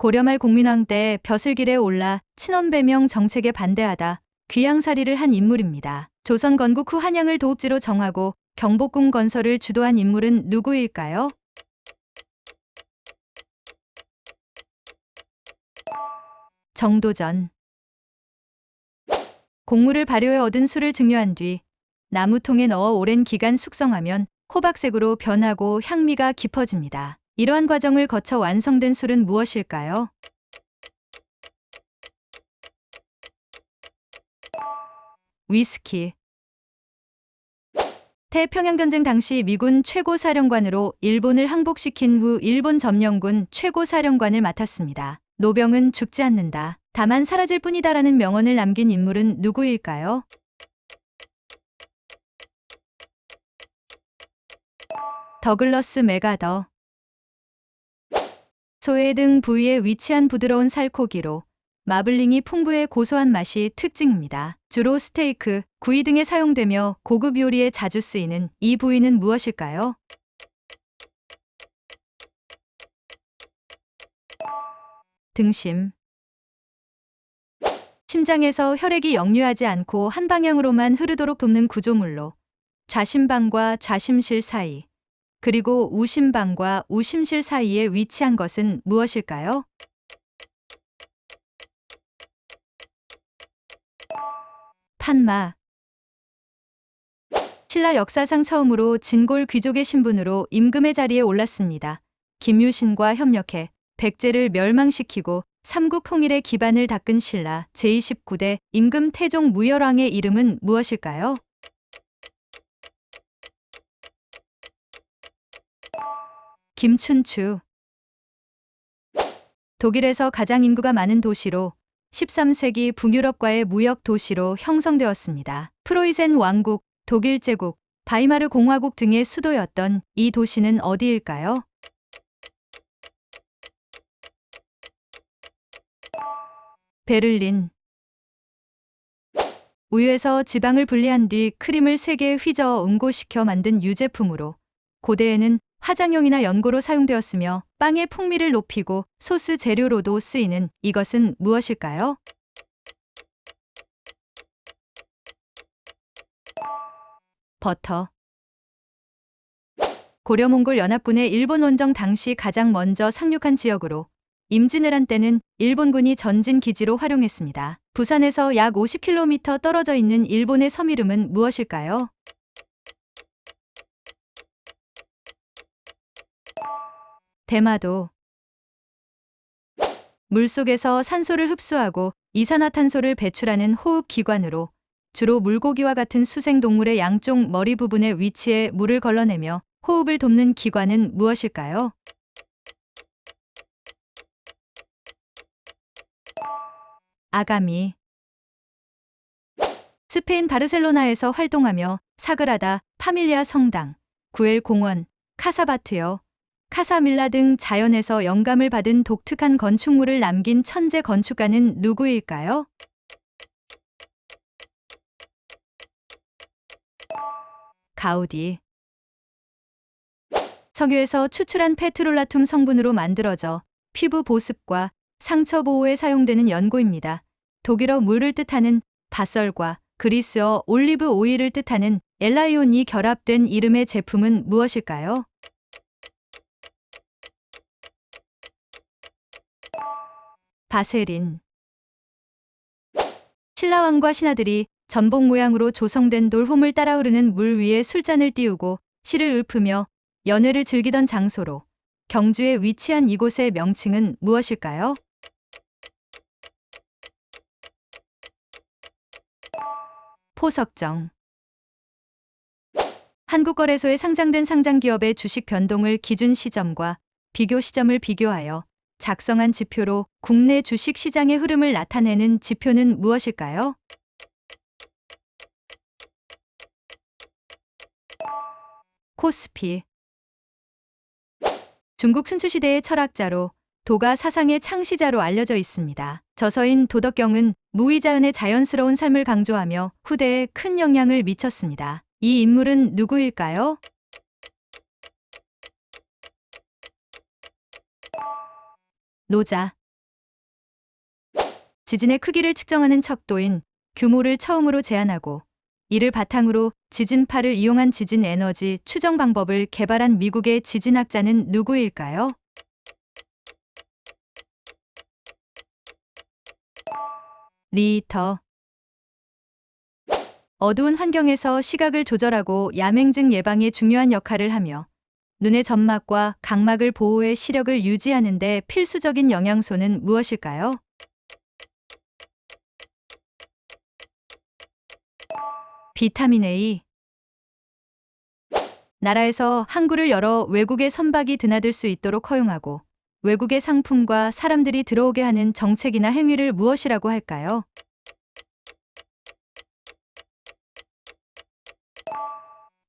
고려말 공민왕 때 벼슬길에 올라 친원배명 정책에 반대하다 귀양살이를 한 인물입니다. 조선 건국 후 한양을 도읍지로 정하고 경복궁 건설을 주도한 인물은 누구일까요? 정도전. 곡물을 발효해 얻은 술을 증류한 뒤 나무통에 넣어 오랜 기간 숙성하면 호박색으로 변하고 향미가 깊어집니다. 이러한 과정을 거쳐 완성된 술은 무엇일까요? 위스키. 태평양전쟁 당시 미군 최고사령관으로 일본을 항복시킨 후 일본 점령군 최고사령관을 맡았습니다. 노병은 죽지 않는다. 다만 사라질 뿐이다라는 명언을 남긴 인물은 누구일까요? 더글러스 맥아더. 소회 등 부위에 위치한 부드러운 살코기로 마블링이 풍부해 고소한 맛이 특징입니다. 주로 스테이크, 구이 등에 사용되며 고급 요리에 자주 쓰이는 이 부위는 무엇일까요? 등심. 심장에서 혈액이 역류하지 않고 한 방향으로만 흐르도록 돕는 구조물로 좌심방과 좌심실 사이, 그리고 우심방과 우심실 사이에 위치한 것은 무엇일까요? 판마. 신라 역사상 처음으로 진골 귀족의 신분으로 임금의 자리에 올랐습니다. 김유신과 협력해 백제를 멸망시키고 삼국 통일의 기반을 닦은 신라 제29대 임금 태종 무열왕의 이름은 무엇일까요? 김춘추. 독일에서 가장 인구가 많은 도시로 13세기 북유럽과의 무역 도시로 형성되었습니다. 프로이센 왕국, 독일 제국, 바이마르 공화국 등의 수도였던 이 도시는 어디일까요? 베를린. 우유에서 지방을 분리한 뒤 크림을 세게 휘저어 응고시켜 만든 유제품으로 고대에는 화장용이나 연고로 사용되었으며 빵의 풍미를 높이고 소스 재료로도 쓰이는 이것은 무엇일까요? 버터. 고려몽골 연합군의 일본 원정 당시 가장 먼저 상륙한 지역으로 임진왜란 때는 일본군이 전진 기지로 활용했습니다. 부산에서 약 50km 떨어져 있는 일본의 섬 이름은 무엇일까요? 대마도. 물속에서 산소를 흡수하고 이산화탄소를 배출하는 호흡기관으로 주로 물고기와 같은 수생동물의 양쪽 머리 부분에 위치해 물을 걸러내며 호흡을 돕는 기관은 무엇일까요? 아가미. 스페인 바르셀로나에서 활동하며 사그라다 파밀리아 성당, 구엘 공원, 카사바트여, 카사밀라 등 자연에서 영감을 받은 독특한 건축물을 남긴 천재 건축가는 누구일까요? 가우디. 석유에서 추출한 페트롤라툼 성분으로 만들어져 피부 보습과 상처 보호에 사용되는 연고입니다. 독일어 물을 뜻하는 바설과 그리스어 올리브 오일을 뜻하는 엘라이온이 결합된 이름의 제품은 무엇일까요? 바세린. 신라왕과 신하들이 전복 모양으로 조성된 돌홈을 따라 흐르는 물 위에 술잔을 띄우고 시를 읊으며 연회를 즐기던 장소로 경주에 위치한 이곳의 명칭은 무엇일까요? 포석정. 한국거래소에 상장된 상장기업의 주식 변동을 기준 시점과 비교 시점을 비교하여 작성한 지표로 국내 주식 시장의 흐름을 나타내는 지표는 무엇일까요? 코스피. 중국 춘추시대의 철학자로 도가 사상의 창시자로 알려져 있습니다. 저서인 도덕경은 무의자은의 자연스러운 삶을 강조하며 후대에 큰 영향을 미쳤습니다. 이 인물은 누구일까요? 노자. 지진의 크기를 측정하는 척도인 규모를 처음으로 제안하고 이를 바탕으로 지진파를 이용한 지진 에너지 추정 방법을 개발한 미국의 지진학자는 누구일까요? 리히터. 어두운 환경에서 시각을 조절하고 야맹증 예방에 중요한 역할을 하며 눈의 점막과 각막을 보호해 시력을 유지하는 데 필수적인 영양소는 무엇일까요? 비타민 A. 나라에서 항구를 열어 외국의 선박이 드나들 수 있도록 허용하고 외국의 상품과 사람들이 들어오게 하는 정책이나 행위를 무엇이라고 할까요?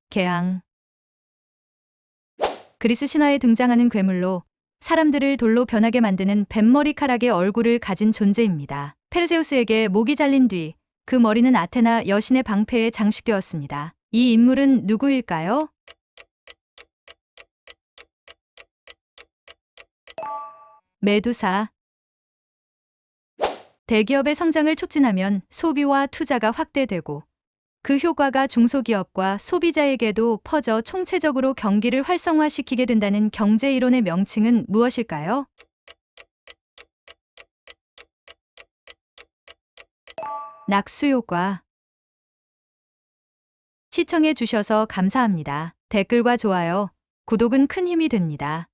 개항. 그리스 신화에 등장하는 괴물로 사람들을 돌로 변하게 만드는 뱀머리카락의 얼굴을 가진 존재입니다. 페르세우스에게 목이 잘린 뒤 그 머리는 아테나 여신의 방패에 장식되었습니다. 이 인물은 누구일까요? 메두사. 대기업의 성장을 촉진하면 소비와 투자가 확대되고 그 효과가 중소기업과 소비자에게도 퍼져 총체적으로 경기를 활성화시키게 된다는 경제 이론의 명칭은 무엇일까요? 낙수효과. 시청해 주셔서 감사합니다. 댓글과 좋아요, 구독은 큰 힘이 됩니다.